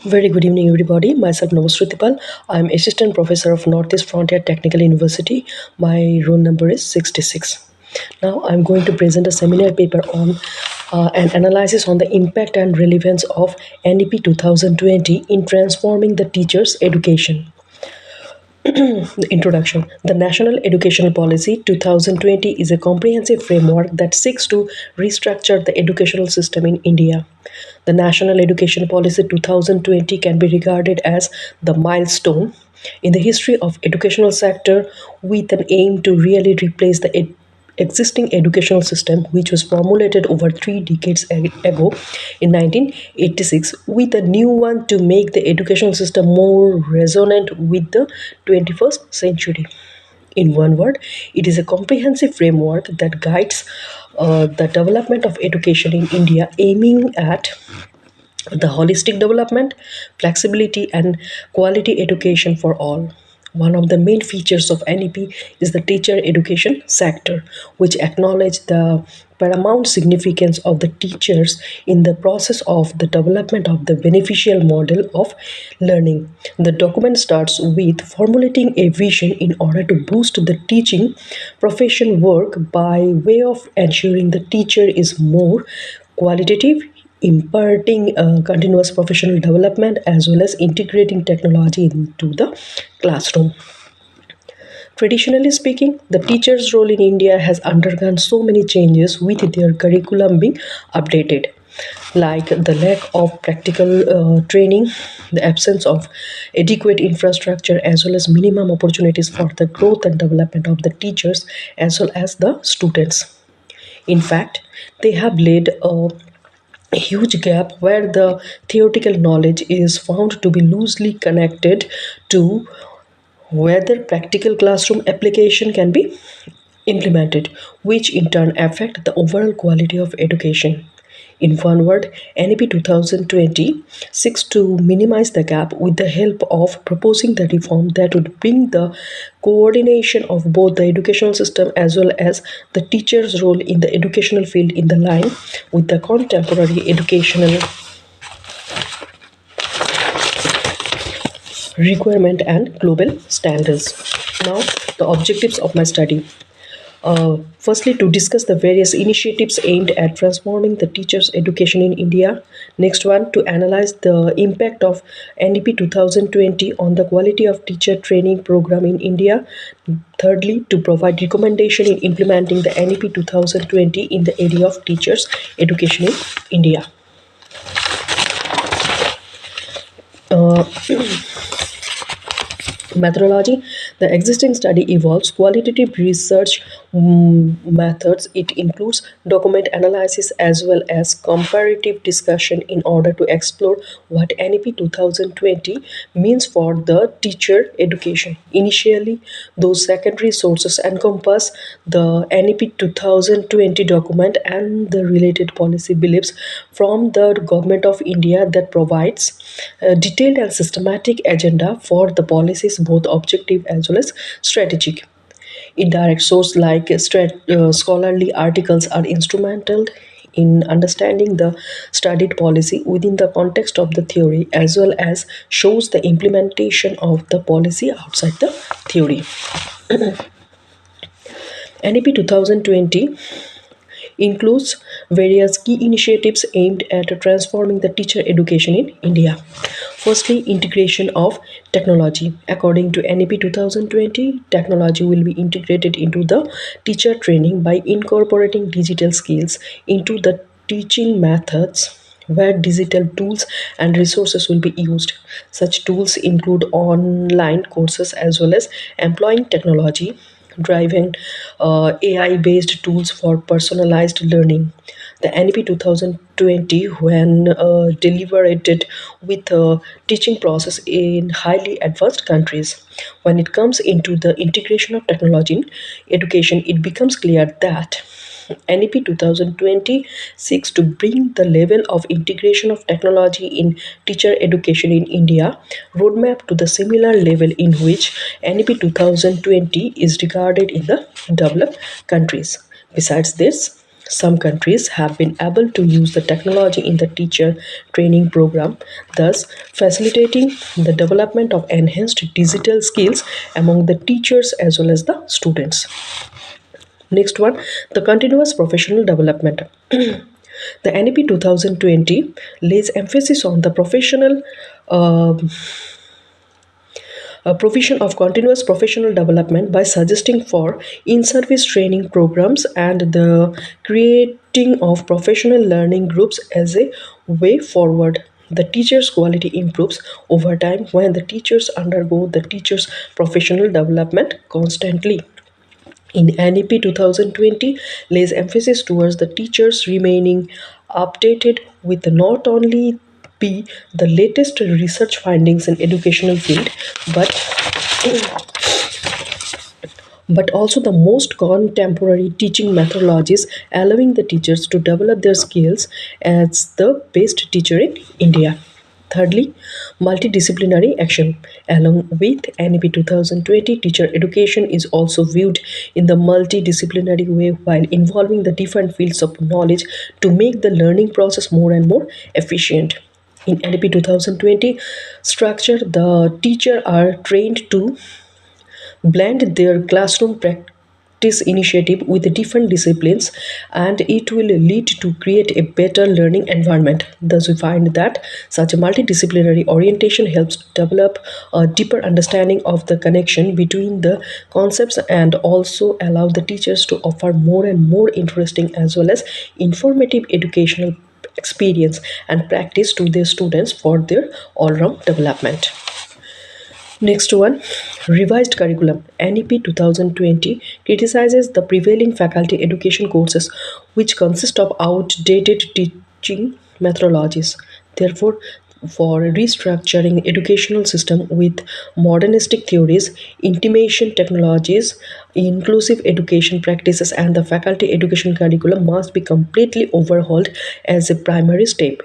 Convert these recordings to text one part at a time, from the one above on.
Very good evening, everybody. Myself, Navasritipal. I'm Assistant Professor of Northeast Frontier Technical University. My roll number is 66. Now, I'm going to present a seminar paper on an analysis on the impact and relevance of NEP 2020 in transforming the teacher's education. The introduction. The National Educational Policy 2020 is a comprehensive framework that seeks to restructure the educational system in India. The National Education Policy 2020 can be regarded as the milestone in the history of educational sector with an aim to really replace the existing educational system which was formulated over 3 decades ago in 1986 with a new one to make the educational system more resonant with the 21st century. In one word, it is a comprehensive framework that guides the development of education in India, aiming at the holistic development, flexibility, and quality education for all. One of the main features of NEP is the teacher education sector, which acknowledge the paramount significance of the teachers in the process of the development of the beneficial model of learning. The document starts with formulating a vision in order to boost the teaching profession work by way of ensuring the teacher is more qualitative, imparting continuous professional development as well as integrating technology into the classroom. Traditionally speaking, the teacher's role in India has undergone so many changes with their curriculum being updated, like the lack of practical training, the absence of adequate infrastructure, as well as minimum opportunities for the growth and development of the teachers as well as the students. In fact, they have laid a huge gap where the theoretical knowledge is found to be loosely connected to whether practical classroom application can be implemented, which in turn affect the overall quality of education. In one word, NEP 2020 seeks to minimize the gap with the help of proposing the reform that would bring the coordination of both the educational system as well as the teacher's role in the educational field in the line with the contemporary educational requirement and global standards. Now, the objectives of my study. Firstly, to discuss the various initiatives aimed at transforming the teachers' education in India. Next one, to analyze the impact of NEP 2020 on the quality of teacher training program in India. Thirdly, to provide recommendation in implementing the NEP 2020 in the area of teachers' education in India. Uh, Methodology. The existing study evolves qualitative research methods. It includes document analysis as well as comparative discussion in order to explore what NEP 2020 means for the teacher education. Initially, those secondary sources encompass the NEP 2020 document and the related policy beliefs from the Government of India that provides a detailed and systematic agenda for the policies, both objective as well as strategic. Indirect sources like scholarly articles are instrumental in understanding the studied policy within the context of the theory as well as shows the implementation of the policy outside the theory. NEP 2020 includes various key initiatives aimed at transforming the teacher education in India. Firstly, integration of technology. According to NEP 2020, technology will be integrated into the teacher training by incorporating digital skills into the teaching methods where digital tools and resources will be used. Such tools include online courses as well as employing technology, driving AI based tools for personalized learning. The NEP 2020, when deliberated with a teaching process in highly advanced countries, when it comes into the integration of technology in education, it becomes clear that NEP 2020 seeks to bring the level of integration of technology in teacher education in India roadmap to the similar level in which NEP 2020 is regarded in the developed countries. Besides this, some countries have been able to use the technology in the teacher training program, thus facilitating the development of enhanced digital skills among the teachers as well as the students. Next one, the continuous professional development. The NEP 2020 lays emphasis on the uh, provision of continuous professional development by suggesting for in-service training programs and the creating of professional learning groups as a way forward. The teacher's quality improves over time when the teachers undergo the teacher's professional development constantly. In NEP 2020 lays emphasis towards the teachers remaining updated with not only be the latest research findings in educational field but also the most contemporary teaching methodologies, allowing the teachers to develop their skills as the best teacher in India. Thirdly, multidisciplinary action. Along with NEP 2020, teacher education is also viewed in the multidisciplinary way while involving the different fields of knowledge to make the learning process more and more efficient. In NEP 2020 structure, the teacher are trained to blend their classroom practice initiative with different disciplines, and it will lead to create a better learning environment. Thus we find that such a multidisciplinary orientation helps develop a deeper understanding of the connection between the concepts and also allow the teachers to offer more and more interesting as well as informative educational experience and practice to their students for their all-round development. Next one, revised curriculum. NEP 2020 criticizes the prevailing faculty education courses which consist of outdated teaching methodologies. Therefore, for restructuring educational system with modernistic theories, intimation technologies, inclusive education practices and the faculty education curriculum must be completely overhauled as a primary step.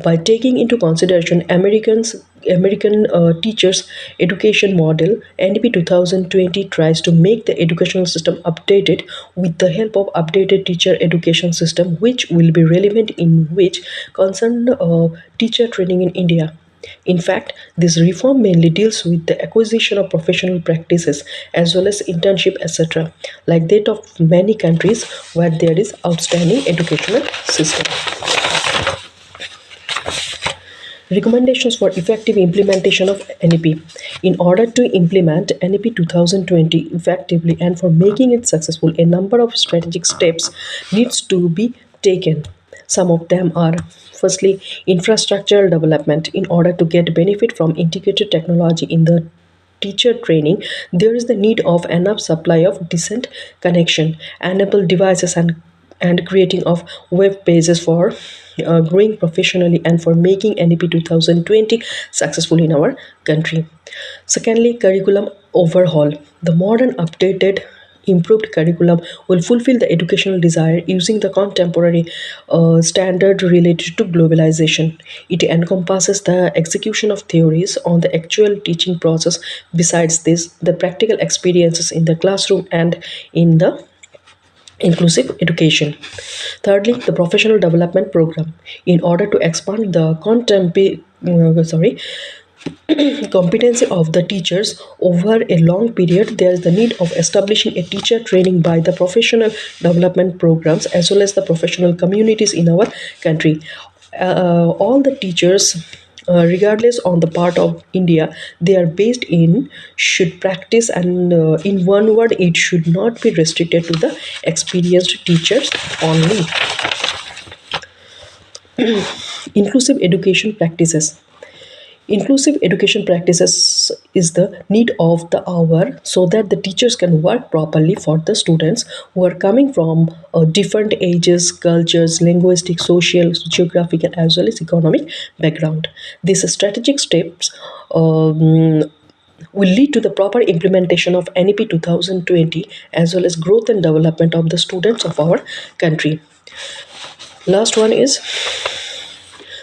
By taking into consideration American teachers education model, NEP 2020 tries to make the educational system updated with the help of updated teacher education system which will be relevant in which concerned teacher training in India. In fact, this reform mainly deals with the acquisition of professional practices as well as internship, etc., like that of many countries where there is outstanding educational system. Recommendations for effective implementation of NEP. In order to implement NEP 2020 effectively and for making it successful, a number of strategic steps needs to be taken. Some of them are: firstly, infrastructural development. In order to get benefit from integrated technology in the teacher training, there is the need of enough supply of decent connection, enable devices and creating of web pages for growing professionally and for making NEP 2020 successful in our country. Secondly, curriculum overhaul. The modern, updated, improved curriculum will fulfill the educational desire using the contemporary standard related to globalization. It encompasses the execution of theories on the actual teaching process. Besides this, the practical experiences in the classroom and in the inclusive education. Thirdly, the professional development program. In order to expand the competency of the teachers over a long period, there is the need of establishing a teacher training by the professional development programs as well as the professional communities in our country. All the teachers, regardless on the part of India they are based in, should practice, and in one word, it should not be restricted to the experienced teachers only. Inclusive education practices. Inclusive education practices is the need of the hour so that the teachers can work properly for the students who are coming from different ages, cultures, linguistic, social, geographical, as well as economic background. These strategic steps will lead to the proper implementation of NEP 2020 as well as growth and development of the students of our country. Last one is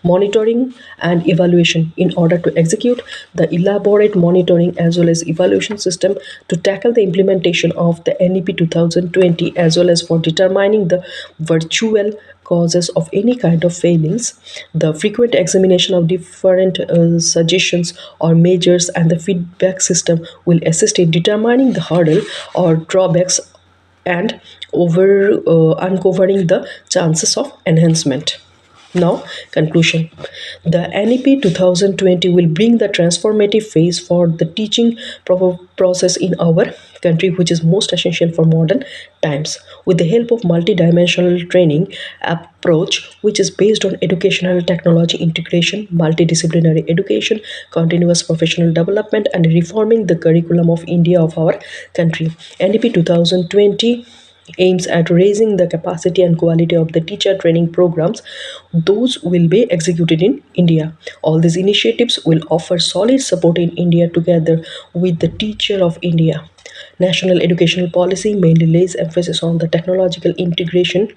monitoring and evaluation in order to execute the elaborate monitoring as well as evaluation system to tackle the implementation of the NEP 2020 as well as for determining the virtual causes of any kind of failings, the frequent examination of different suggestions or measures and the feedback system will assist in determining the hurdle or drawbacks and uncovering the chances of enhancement. Now, conclusion. The NEP 2020 will bring the transformative phase for the teaching process in our country, which is most essential for modern times. With the help of multidimensional training approach, which is based on educational technology integration, multidisciplinary education, continuous professional development, and reforming the curriculum of India of our country. NEP 2020 aims at raising the capacity and quality of the teacher training programs. Those will be executed in India. All these initiatives will offer solid support in India together with the teacher of India. National educational policy mainly lays emphasis on the technological integration,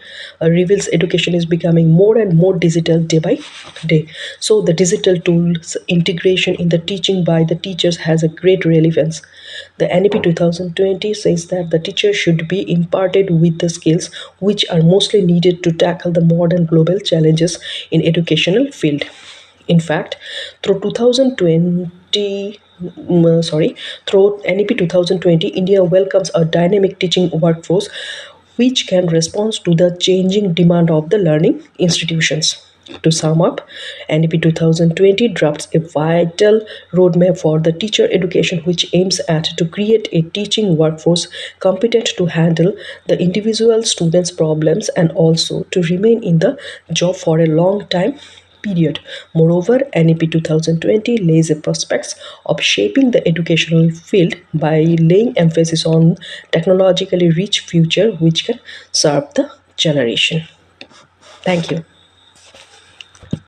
reveals education is becoming more and more digital day by day. So, the digital tools integration in the teaching by the teachers has a great relevance. The NEP 2020 says that the teacher should be imparted with the skills which are mostly needed to tackle the modern global challenges in educational field. In fact, through 2020, through NEP 2020, India welcomes a dynamic teaching workforce which can respond to the changing demand of the learning institutions. To sum up, NEP 2020 drafts a vital roadmap for the teacher education which aims at to create a teaching workforce competent to handle the individual students' problems and also to remain in the job for a long time period. Moreover, NEP 2020 lays a prospects of shaping the educational field by laying emphasis on technologically rich future which can serve the generation. Thank you.